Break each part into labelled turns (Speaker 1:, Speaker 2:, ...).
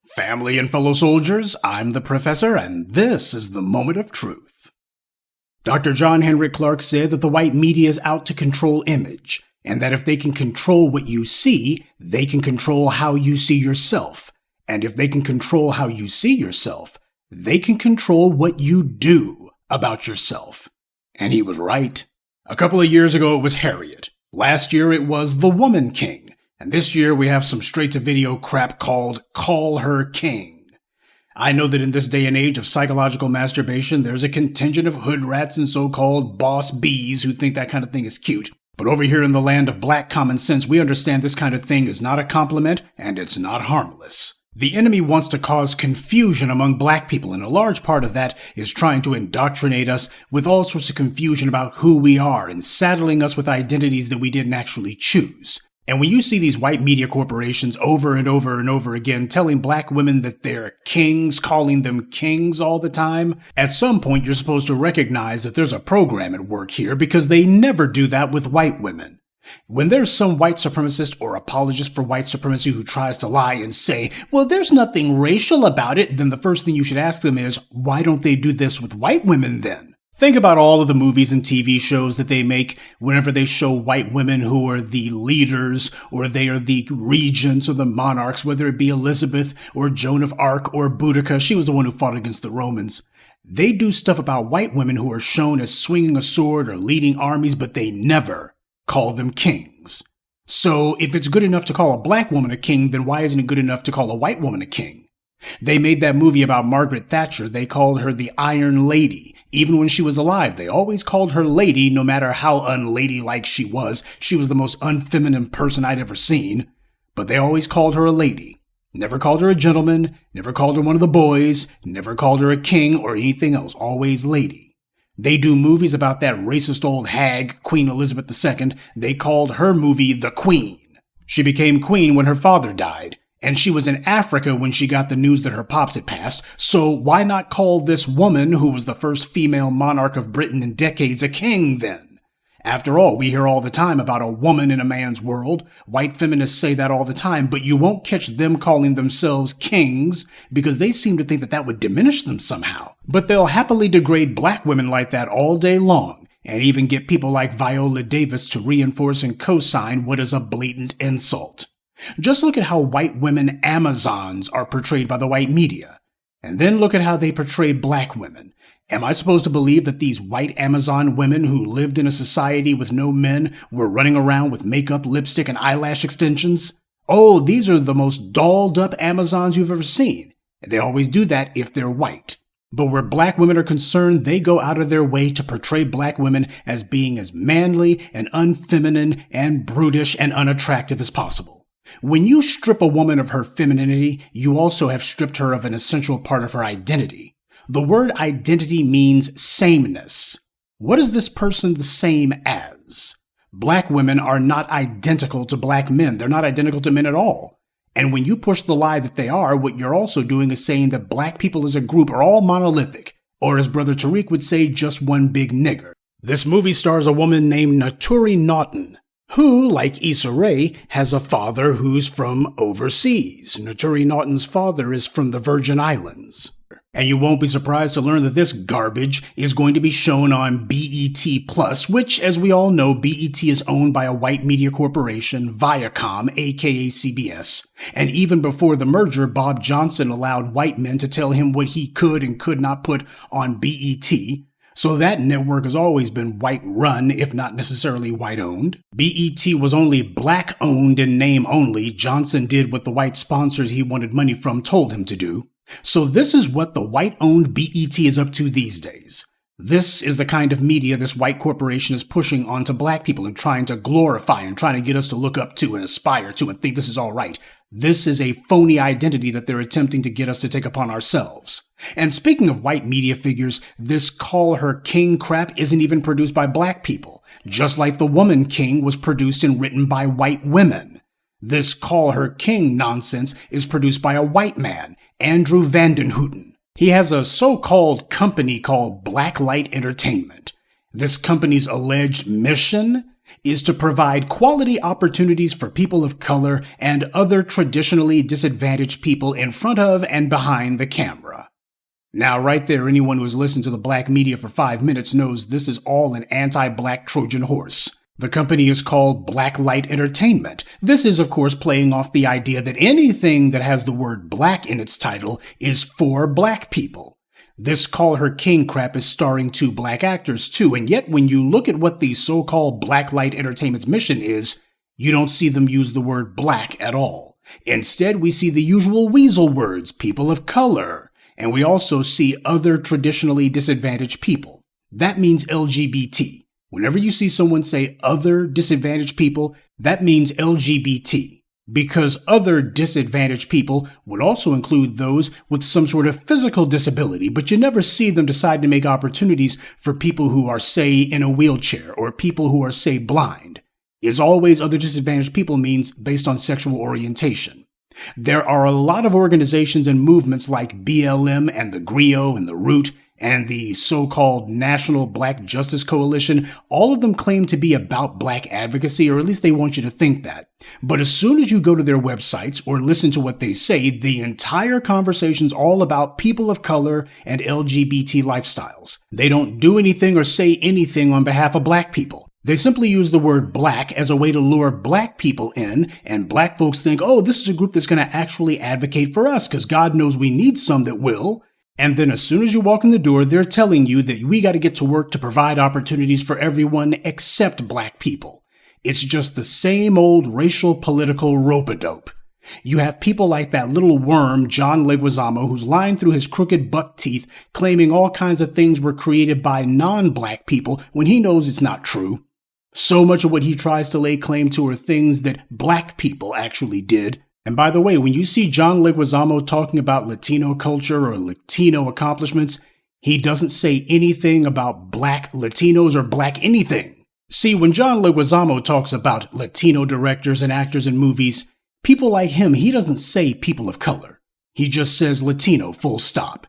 Speaker 1: Family and fellow soldiers, I'm the Professor, and this is the Moment of Truth. Dr. John Henrik Clarke said that the white media is out to control image, and that if they can control what you see, they can control how you see yourself. And if they can control how you see yourself, they can control what you do about yourself. And he was right. A couple of years ago it was Harriet. Last year it was the Woman King. And this year we have some straight-to-video crap called Call Her King. I know that in this day and age of psychological masturbation, there's a contingent of hood rats and so-called boss bees who think that kind of thing is cute. But over here in the land of black common sense, we understand this kind of thing is not a compliment and it's not harmless. The enemy wants to cause confusion among black people, and a large part of that is trying to indoctrinate us with all sorts of confusion about who we are and saddling us with identities that we didn't actually choose. And when you see these white media corporations over and over and over again telling black women that they're kings, calling them kings all the time, at some point you're supposed to recognize that there's a program at work here, because they never do that with white women. When there's some white supremacist or apologist for white supremacy who tries to lie and say, well, there's nothing racial about it, then the first thing you should ask them is, why don't they do this with white women then? Think about all of the movies and TV shows that they make whenever they show white women who are the leaders, or they are the regents or the monarchs, whether it be Elizabeth or Joan of Arc or Boudica. She was the one who fought against the Romans. They do stuff about white women who are shown as swinging a sword or leading armies, but they never call them kings. So if it's good enough to call a black woman a king, then why isn't it good enough to call a white woman a king? They made that movie about Margaret Thatcher. They called her the Iron Lady. Even when she was alive, they always called her lady, no matter how unladylike she was. She was the most unfeminine person I'd ever seen. But they always called her a lady. Never called her a gentleman, never called her one of the boys, never called her a king or anything else, always lady. They do movies about that racist old hag, Queen Elizabeth II. They called her movie The Queen. She became queen when her father died. And she was in Africa when she got the news that her pops had passed, so why not call this woman, who was the first female monarch of Britain in decades, a king then? After all, we hear all the time about a woman in a man's world. White feminists say that all the time, but you won't catch them calling themselves kings because they seem to think that that would diminish them somehow. But they'll happily degrade black women like that all day long, and even get people like Viola Davis to reinforce and co-sign what is a blatant insult. Just look at how white women Amazons are portrayed by the white media. And then look at how they portray black women. Am I supposed to believe that these white Amazon women who lived in a society with no men were running around with makeup, lipstick, and eyelash extensions? Oh, these are the most dolled up Amazons you've ever seen. And they always do that if they're white. But where black women are concerned, they go out of their way to portray black women as being as manly and unfeminine and brutish and unattractive as possible. When you strip a woman of her femininity, you also have stripped her of an essential part of her identity. The word identity means sameness. What is this person the same as? Black women are not identical to black men. They're not identical to men at all. And when you push the lie that they are, what you're also doing is saying that black people as a group are all monolithic, or as Brother Tariq would say, just one big nigger. This movie stars a woman named Naturi Naughton, who, like Issa Rae, has a father who's from overseas. Naturi Naughton's father is from the Virgin Islands. And you won't be surprised to learn that this garbage is going to be shown on BET+, which, as we all know, BET is owned by a white media corporation, Viacom, aka CBS. And even before the merger, Bob Johnson allowed white men to tell him what he could and could not put on BET. So that network has always been white-run, if not necessarily white-owned. BET was only black-owned in name only. Johnson did what the white sponsors he wanted money from told him to do. So this is what the white-owned BET is up to these days. This is the kind of media this white corporation is pushing onto black people and trying to glorify and trying to get us to look up to and aspire to and think this is all right. This is a phony identity that they're attempting to get us to take upon ourselves. And speaking of white media figures, this Call Her King crap isn't even produced by black people, just like The Woman King was produced and written by white women. This Call Her King nonsense is produced by a white man, Andrew Vandenhouten. He has a so-called company called Blacklight Entertainment. This company's alleged mission is to provide quality opportunities for people of color and other traditionally disadvantaged people in front of and behind the camera. Now, right there, anyone who has listened to the black media for 5 minutes knows this is all an anti-black Trojan horse. The company is called Blacklight Entertainment. This is, of course, playing off the idea that anything that has the word black in its title is for black people. This Call Her King crap is starring 2 black actors too, and yet when you look at what the so-called Blacklight Entertainment's mission is, you don't see them use the word black at all. Instead, we see the usual weasel words, people of color, and we also see other traditionally disadvantaged people. That means LGBT. Whenever you see someone say other disadvantaged people, that means LGBT. Because other disadvantaged people would also include those with some sort of physical disability, but you never see them decide to make opportunities for people who are, say, in a wheelchair or people who are, say, blind. It's always other disadvantaged people means based on sexual orientation. There are a lot of organizations and movements like BLM and the GRIO and the Root and the so-called National Black Justice Coalition. All of them claim to be about black advocacy, or at least they want you to think that. But as soon as you go to their websites or listen to what they say, the entire conversation's all about people of color and LGBT lifestyles. They don't do anything or say anything on behalf of black people. They simply use the word black as a way to lure black people in, and black folks think, oh, this is a group that's going to actually advocate for us, because God knows we need some that will. And then as soon as you walk in the door, they're telling you that we got to get to work to provide opportunities for everyone except black people. It's just the same old racial political rope-a-dope. You have people like that little worm, John Leguizamo, who's lying through his crooked buck teeth, claiming all kinds of things were created by non-black people when he knows it's not true. So much of what he tries to lay claim to are things that black people actually did. And by the way, when you see John Leguizamo talking about Latino culture or Latino accomplishments, he doesn't say anything about black Latinos or black anything. See, when John Leguizamo talks about Latino directors and actors in movies, people like him, he doesn't say people of color. He just says Latino, full stop.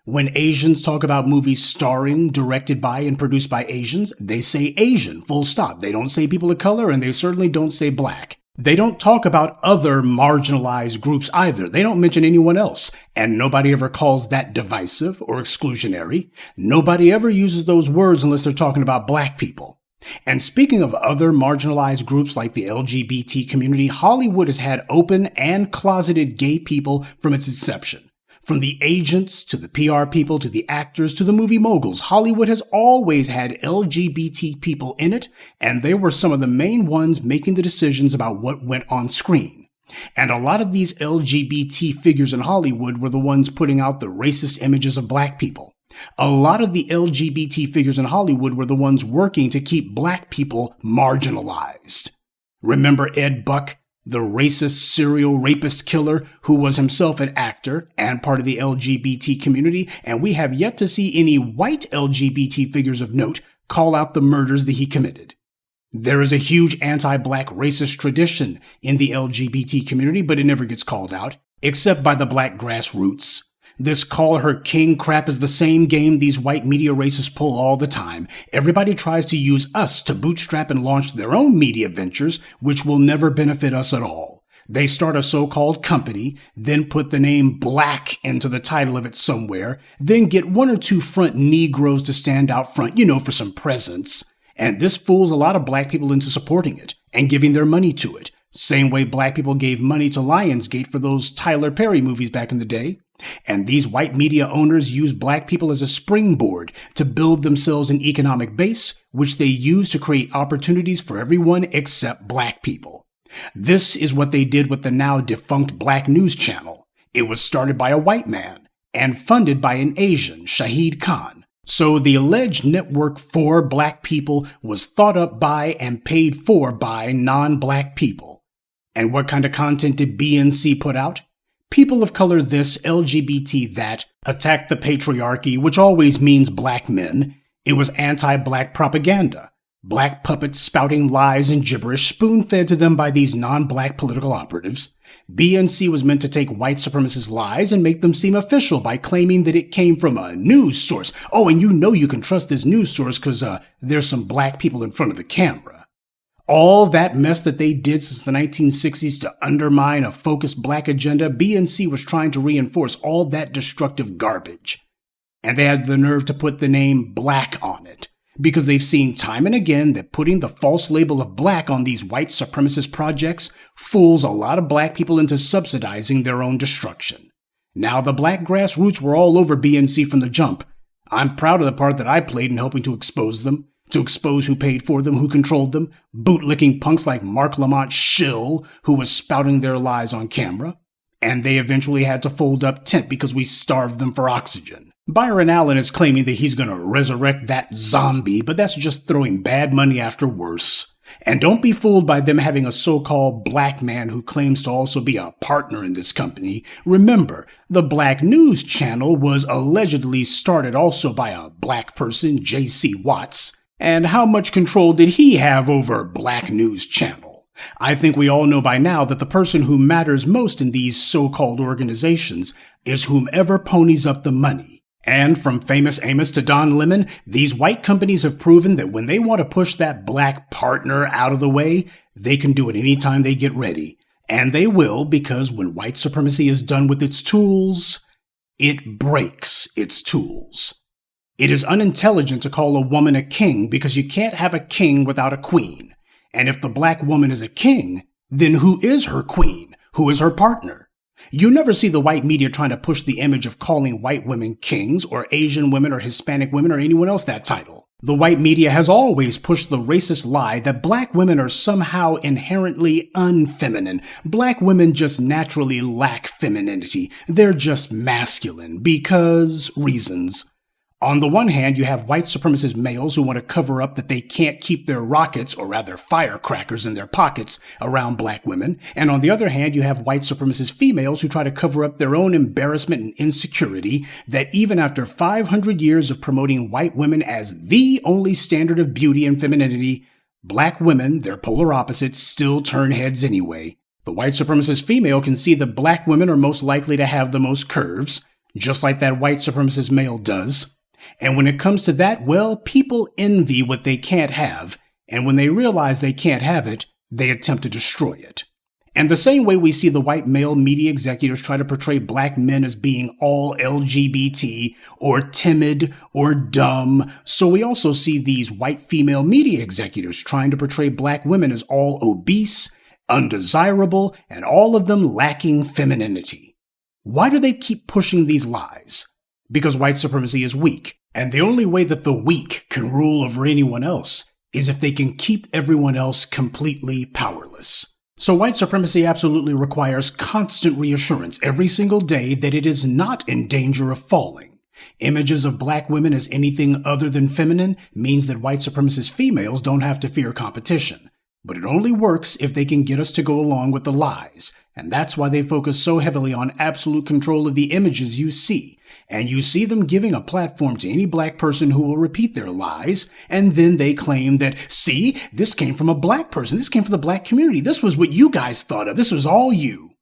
Speaker 1: When Asians talk about movies starring, directed by, and produced by Asians, they say Asian, full stop. They don't say people of color, and they certainly don't say black. They don't talk about other marginalized groups either. They don't mention anyone else. And nobody ever calls that divisive or exclusionary. Nobody ever uses those words unless they're talking about black people. And speaking of other marginalized groups like the LGBT community, Hollywood has had open and closeted gay people from its inception. From the agents to the PR people to the actors to the movie moguls, Hollywood has always had LGBT people in it, and they were some of the main ones making the decisions about what went on screen. And a lot of these LGBT figures in Hollywood were the ones putting out the racist images of black people. A lot of the LGBT figures in Hollywood were the ones working to keep black people marginalized. Remember Ed Buck? The racist serial rapist killer who was himself an actor and part of the LGBT community, and we have yet to see any white LGBT figures of note call out the murders that he committed. There is a huge anti-black racist tradition in the LGBT community, but it never gets called out, except by the black grassroots. This Call Her King crap is the same game these white media racists pull all the time. Everybody tries to use us to bootstrap and launch their own media ventures, which will never benefit us at all. They start a so-called company, then put the name black into the title of it somewhere, then get 1 or 2 front Negroes to stand out front, for some presents. And this fools a lot of black people into supporting it and giving their money to it. Same way black people gave money to Lionsgate for those Tyler Perry movies back in the day. And these white media owners use black people as a springboard to build themselves an economic base, which they use to create opportunities for everyone except black people. This is what they did with the now defunct Black News Channel. It was started by a white man and funded by an Asian, Shahid Khan. So the alleged network for black people was thought up by and paid for by non-black people. And what kind of content did BNC put out? People of color this, LGBT that, attack the patriarchy, which always means black men. It was anti-black propaganda. Black puppets spouting lies and gibberish spoon-fed to them by these non-black political operatives. BNC was meant to take white supremacist lies and make them seem official by claiming that it came from a news source. Oh, and you can trust this news source because there's some black people in front of the camera. All that mess that they did since the 1960s to undermine a focused black agenda, BNC was trying to reinforce all that destructive garbage. And they had the nerve to put the name black on it, because they've seen time and again that putting the false label of black on these white supremacist projects fools a lot of black people into subsidizing their own destruction. Now, the black grassroots were all over BNC from the jump. I'm proud of the part that I played in helping to expose them, to expose who paid for them, who controlled them, bootlicking punks like Mark Lamont Schill, who was spouting their lies on camera. And they eventually had to fold up tent because we starved them for oxygen. Byron Allen is claiming that he's going to resurrect that zombie, but that's just throwing bad money after worse. And don't be fooled by them having a so-called black man who claims to also be a partner in this company. Remember, the Black News Channel was allegedly started also by a black person, J.C. Watts. And how much control did he have over Black News Channel? I think we all know by now that the person who matters most in these so-called organizations is whomever ponies up the money. And from Famous Amos to Don Lemon, these white companies have proven that when they want to push that black partner out of the way, they can do it anytime they get ready. And they will, because when white supremacy is done with its tools, it breaks its tools. It is unintelligent to call a woman a king because you can't have a king without a queen. And if the black woman is a king, then who is her queen? Who is her partner? You never see the white media trying to push the image of calling white women kings or Asian women or Hispanic women or anyone else that title. The white media has always pushed the racist lie that black women are somehow inherently unfeminine. Black women just naturally lack femininity. They're just masculine because reasons. On the one hand, you have white supremacist males who want to cover up that they can't keep their rockets, or rather firecrackers, in their pockets around black women. And on the other hand, you have white supremacist females who try to cover up their own embarrassment and insecurity that even after 500 years of promoting white women as the only standard of beauty and femininity, black women, their polar opposites, still turn heads anyway. The white supremacist female can see that black women are most likely to have the most curves, just like that white supremacist male does. And when it comes to that, well, people envy what they can't have, and when they realize they can't have it, they attempt to destroy it. And the same way we see the white male media executives try to portray black men as being all LGBT, or timid, or dumb, so we also see these white female media executives trying to portray black women as all obese, undesirable, and all of them lacking femininity. Why do they keep pushing these lies? Because white supremacy is weak, and the only way that the weak can rule over anyone else is if they can keep everyone else completely powerless. So white supremacy absolutely requires constant reassurance every single day that it is not in danger of falling. Images of black women as anything other than feminine means that white supremacist females don't have to fear competition. But it only works if they can get us to go along with the lies, and that's why they focus so heavily on absolute control of the images you see. And you see them giving a platform to any black person who will repeat their lies, and then they claim that, see, this came from a black person, this came from the black community, this was what you guys thought of, this was all you.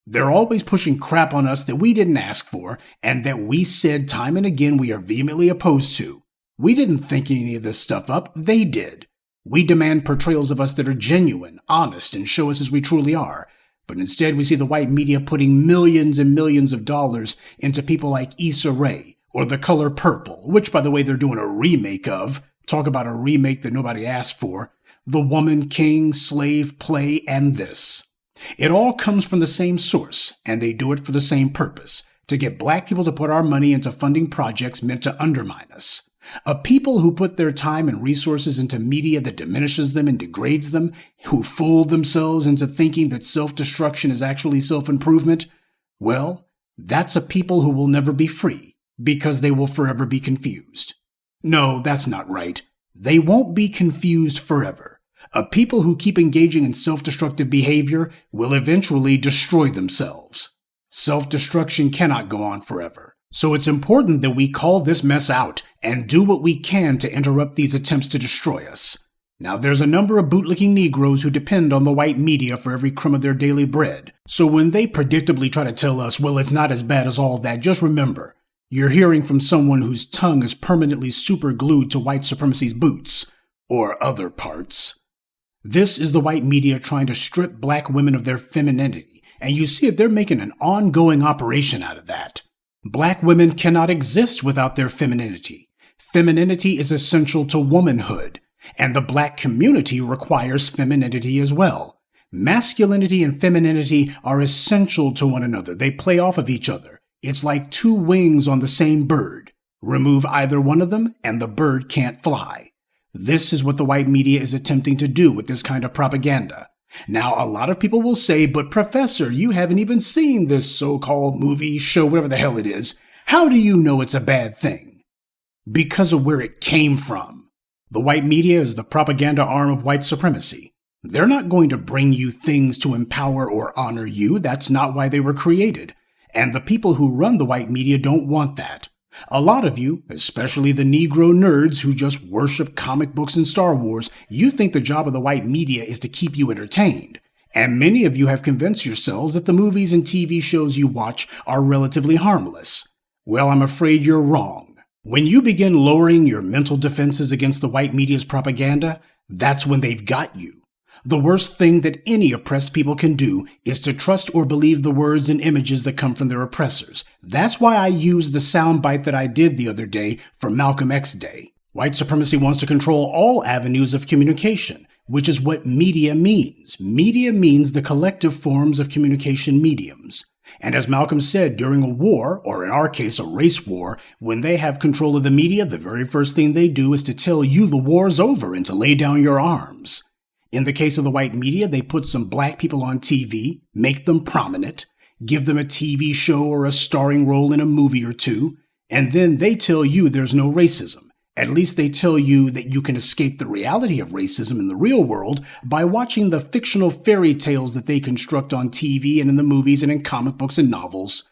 Speaker 1: They're always pushing crap on us that we didn't ask for, and that we said time and again we are vehemently opposed to. We didn't think any of this stuff up, they did. We demand portrayals of us that are genuine, honest, and show us as we truly are. But instead, we see the white media putting millions and millions of dollars into people like Issa Rae or The Color Purple, which, by the way, they're doing a remake of. Talk about a remake that nobody asked for. The Woman King, Slave Play, and this. It all comes from the same source, and they do it for the same purpose, to get black people to put our money into funding projects meant to undermine us. A people who put their time and resources into media that diminishes them and degrades them, who fool themselves into thinking that self-destruction is actually self-improvement, well, that's a people who will never be free, because they will forever be confused. No, that's not right. They won't be confused forever. A people who keep engaging in self-destructive behavior will eventually destroy themselves. Self-destruction cannot go on forever. So it's important that we call this mess out and do what we can to interrupt these attempts to destroy us. Now, there's a number of bootlicking Negroes who depend on the white media for every crumb of their daily bread. So when they predictably try to tell us, well, it's not as bad as all that, just remember, you're hearing from someone whose tongue is permanently super glued to white supremacy's boots, or other parts. This is the white media trying to strip black women of their femininity, and you see it, they're making an ongoing operation out of that. Black women cannot exist without their femininity. Femininity is essential to womanhood, and the black community requires femininity as well. Masculinity and femininity are essential to one another. They play off of each other. It's like two wings on the same bird. Remove either one of them, and the bird can't fly. This is what the white media is attempting to do with this kind of propaganda. Now, a lot of people will say, but Professor, you haven't even seen this so-called movie, show, whatever the hell it is. How do you know it's a bad thing? Because of where it came from. The white media is the propaganda arm of white supremacy. They're not going to bring you things to empower or honor you. That's not why they were created. And the people who run the white media don't want that. A lot of you, especially the Negro nerds who just worship comic books and Star Wars, you think the job of the white media is to keep you entertained. And many of you have convinced yourselves that the movies and TV shows you watch are relatively harmless. Well, I'm afraid you're wrong. When you begin lowering your mental defenses against the white media's propaganda, that's when they've got you. The worst thing that any oppressed people can do is to trust or believe the words and images that come from their oppressors. That's why I used the soundbite that I did the other day for Malcolm X Day. White supremacy wants to control all avenues of communication, which is what media means. Media means the collective forms of communication mediums. And as Malcolm said, during a war, or in our case a race war, when they have control of the media, the very first thing they do is to tell you the war's over and to lay down your arms. In the case of the white media, they put some black people on TV, make them prominent, give them a TV show or a starring role in a movie or two, and then they tell you there's no racism. At least they tell you that you can escape the reality of racism in the real world by watching the fictional fairy tales that they construct on TV and in the movies and in comic books and novels.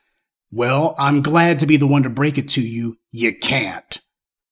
Speaker 1: Well, I'm glad to be the one to break it to you. You can't.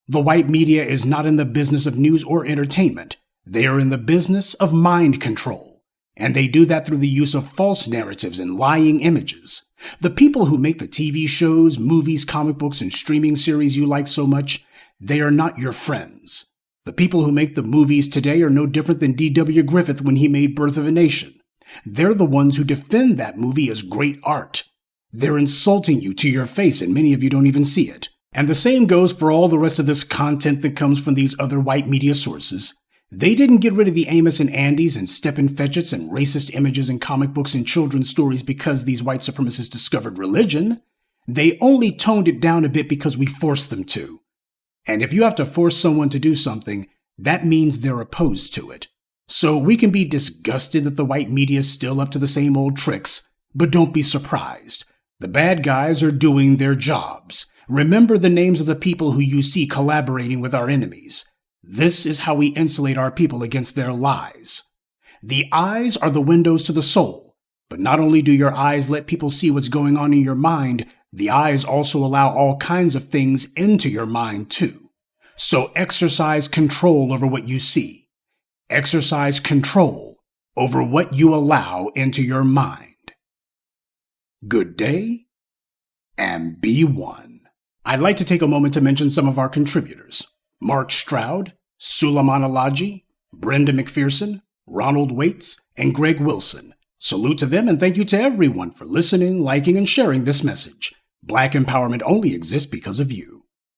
Speaker 1: The white media is not in the business of news or entertainment. They are in the business of mind control, and they do that through the use of false narratives and lying images. The people who make the TV shows, movies, comic books, and streaming series you like so much, they are not your friends. The people who make the movies today are no different than D.W. Griffith when he made Birth of a Nation. They're the ones who defend that movie as great art. They're insulting you to your face, and many of you don't even see it. And the same goes for all the rest of this content that comes from these other white media sources. They didn't get rid of the Amos and Andys and Stepin Fetchits and racist images in comic books and children's stories because these white supremacists discovered religion. They only toned it down a bit because we forced them to. And if you have to force someone to do something, that means they're opposed to it. So we can be disgusted that the white media is still up to the same old tricks, but don't be surprised. The bad guys are doing their jobs. Remember the names of the people who you see collaborating with our enemies. This is how we insulate our people against their lies. The eyes are the windows to the soul, but not only do your eyes let people see what's going on in your mind, the eyes also allow all kinds of things into your mind too. So exercise control over what you see. Exercise control over what you allow into your mind. Good day, and be one. I'd like to take a moment to mention some of our contributors. Mark Stroud, Suleiman Alaji, Brenda McPherson, Ronald Waits, and Greg Wilson. Salute to them and thank you to everyone for listening, liking, and sharing this message. Black empowerment only exists because of you.